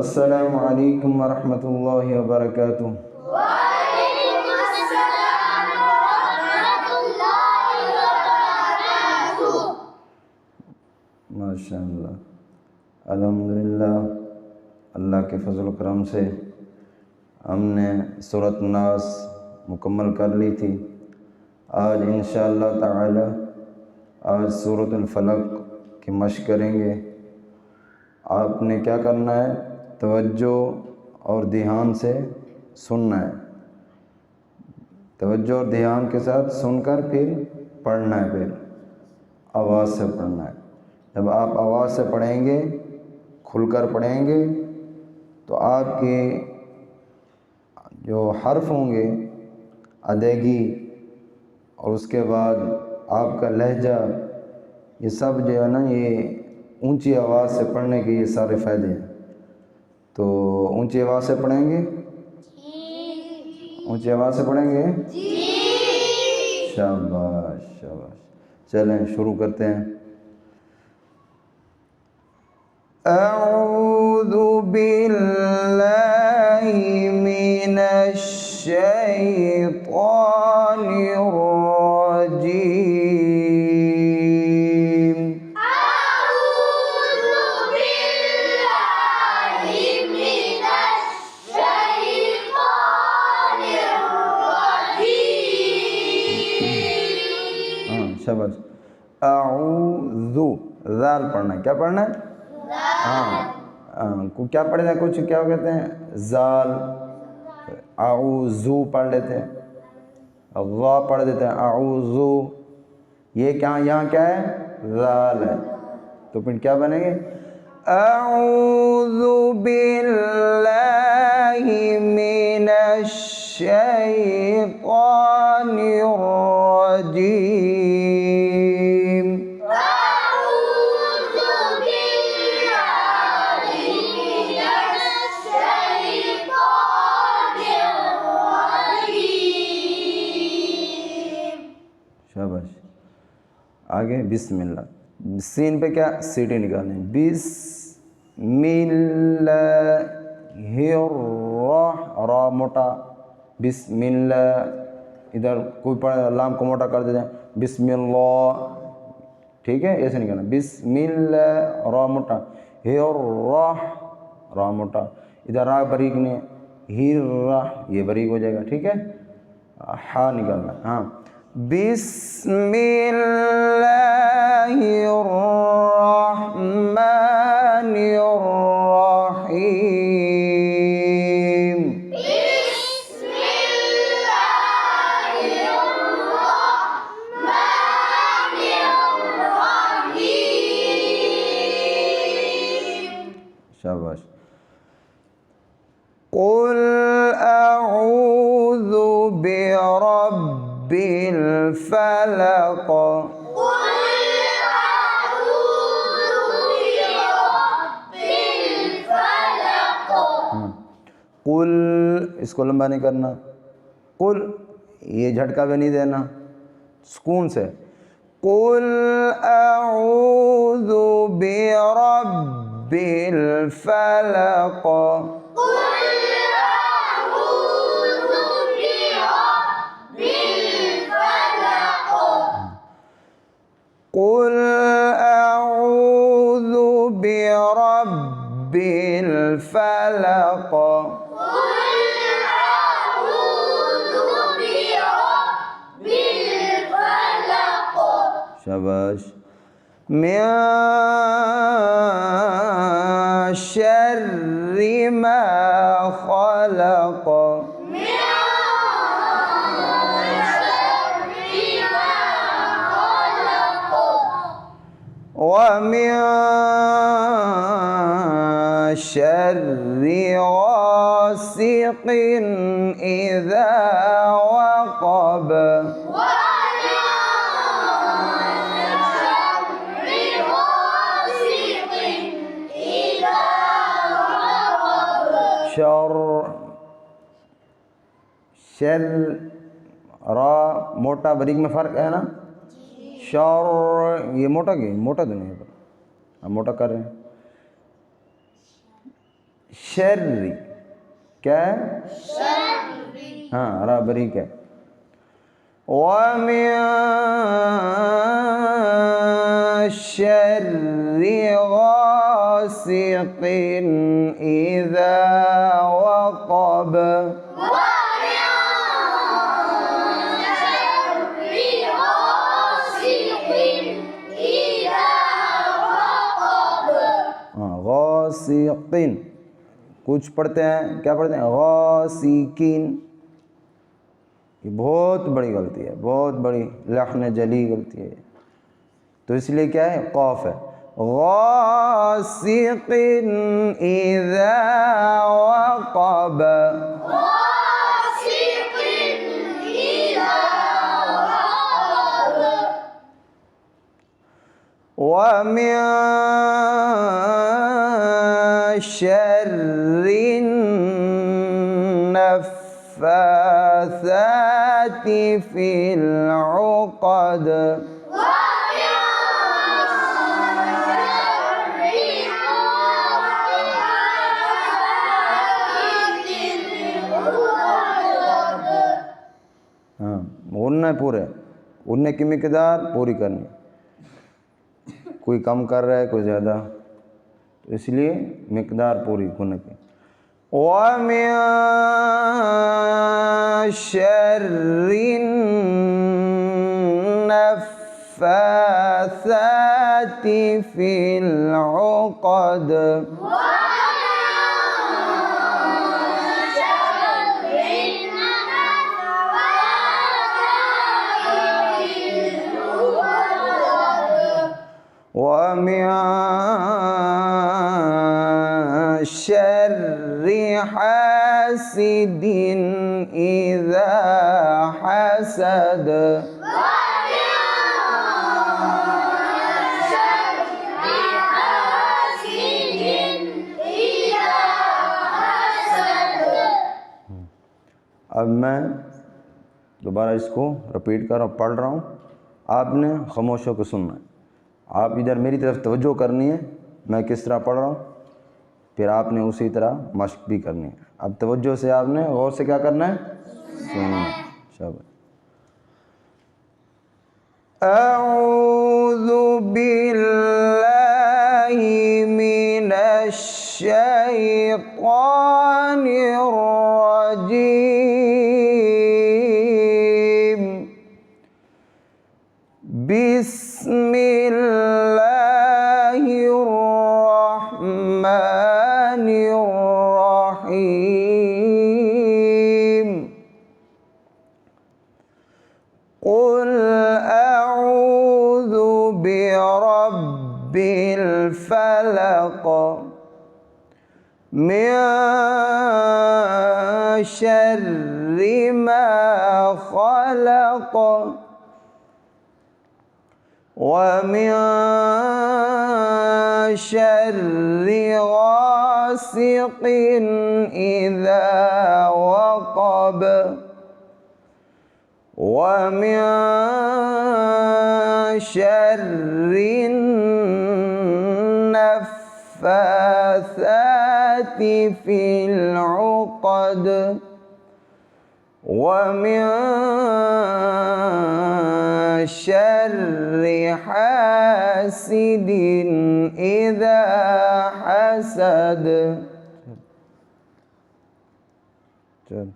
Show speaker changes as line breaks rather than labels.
السلام علیکم ورحمۃ اللہ وبرکاتہ۔
وعلیکم السلام ورحمۃ اللہ وبرکاتہ۔
ماشاء اللہ، الحمدللہ، اللہ کے فضل و کرم سے ہم نے سورۃ الناس مکمل کر لی تھی۔ آج انشاءاللہ تعالی آج سورۃ الفلق کی مشق کریں گے۔ آپ نے کیا کرنا ہے؟ توجہ اور دھیان سے سننا ہے، توجہ اور دھیان کے ساتھ سن کر پھر پڑھنا ہے، پھر آواز سے پڑھنا ہے۔ جب آپ آواز سے پڑھیں گے، کھل کر پڑھیں گے، تو آپ کے جو حرف ہوں گے ادائیگی اور اس کے بعد آپ کا لہجہ، یہ سب جو ہے نا، یہ اونچی آواز سے پڑھنے کے یہ سارے فائدے ہیں۔ تو اونچی آواز سے پڑھیں گے؟ اونچی آواز سے پڑھیں گے؟ شاباش شاباش، چلیں شروع کرتے ہیں۔ اعوذ باللہ من الشیطان الرجیم۔
اعوذ باللہ من الشیطان الرجیم۔
شاباش، اعوذ، ذال پڑھنا ہے۔ کیا پڑھنا ہے؟ کیا پڑھتے ہیں؟ کچھ کیا کہتے ہیں؟ زال، اعوذو پڑھ لیتے ہیں، غا پڑھ دیتے ہیں، اعوذو۔ یہ کیا یہاں کیا ہے؟ ذال ہے، تو پھر کیا بنے گے؟ اعوذ باللہ من الشیطان الرجیم۔
اعوذ باللہ من الشیطان الرجیم۔
شاباش، آگے بسم اللہ، سین پہ کیا سیٹی نکالیں؟ بسم اللہ را موٹا، بسم اللہ، ادھر کوئی پڑھے لام کو موٹا کر دیتے ہیں، بسم اللہ، ٹھیک ہے، ایسے نکالنا، بسم اللہ را موٹا، را موٹا، ادھر را بریک نے، یہ بریک ہو جائے گا، ٹھیک ہے، ہا نکالنا، ہاں، بسم اللہ الرحمن الرحیم۔
بسم اللہ الرحمن الرحیم۔
شاباش، قل اعوذ برب الفلق۔
قل اعوذ برب الفلق۔
قل، اس کو لمبا نہیں کرنا، قل، یہ جھٹکا بھی نہیں دینا، سکون سے، قل اعوذ برب الفلق۔
قل اعوذ برب الفلق۔
قل اعوذ برب الفلق۔
قل اعوذ برب الفلق۔
شاباش، من شر ما خلق۔
من شر ما خلق۔
ومن شر غاسق إذا وقب۔
ومن شر غاسق إذا وقب۔
شر، شر، را موٹا بریک میں فرق ہے نا، شر، یہ موٹا تو نہیں ہے، ہم موٹا کر رہے ہیں، शर्री, क्या है? हाँ हरा बारीक है। वमिन शर्रि गासिकिन इज़ा वक़ब। हाँ गासिकिन, कुछ पढ़ते हैं क्या पढ़ते हैं? गासिकिन। ये बहुत बड़ी गलती है, बहुत बड़ी लहन जली गलती है। तो इसलिए क्या है? कौफ है। गासिकिन इज़ा वक़ब। वमिन शर्रि नफ़्फ़ाथाति फ़िल उक़द। हाँ उन्ने पूरे, उन्ने की मिक़दार पूरी करनी, कोई कम कर रहा है कोई ज़्यादा, तो इसलिए मिक़दार पूरी गुन्ने की। वमिन शर्रि नफ़्फ़ाथाति फ़िल उक़द। वमिन शर्रि हासिदिन इज़ा हसद। अब मैं दोबारा इसको रिपीट कर रहा हूँ, पढ़ रहा हूँ, आपने खामोश होकर सुनना है। आप इधर मेरी तरफ तवज्जो करनी है, मैं किस तरह पढ़ रहा हूँ, फिर आपने उसी तरह मश्क भी करनी है। अब तवज्जो से आपने गौर से क्या करना है? सुनना है। शाबाश। अऊज़ु बिल्लाहि मिनश शैतानिर रजीम। बिस्मिल्लाहिर्रहमानिर्रहीम। क़ुल अऊज़ु बिरब्बिल फ़लक़ मिन शर्रि मा ख़लक़ वमिन शर्रि गासिकिन इज़ा वक़ब वमिन शर्रि नफ़्फ़ाथाति फ़िल उक़द वमिन शर्रि हासिदिन इज़ा हसद। चल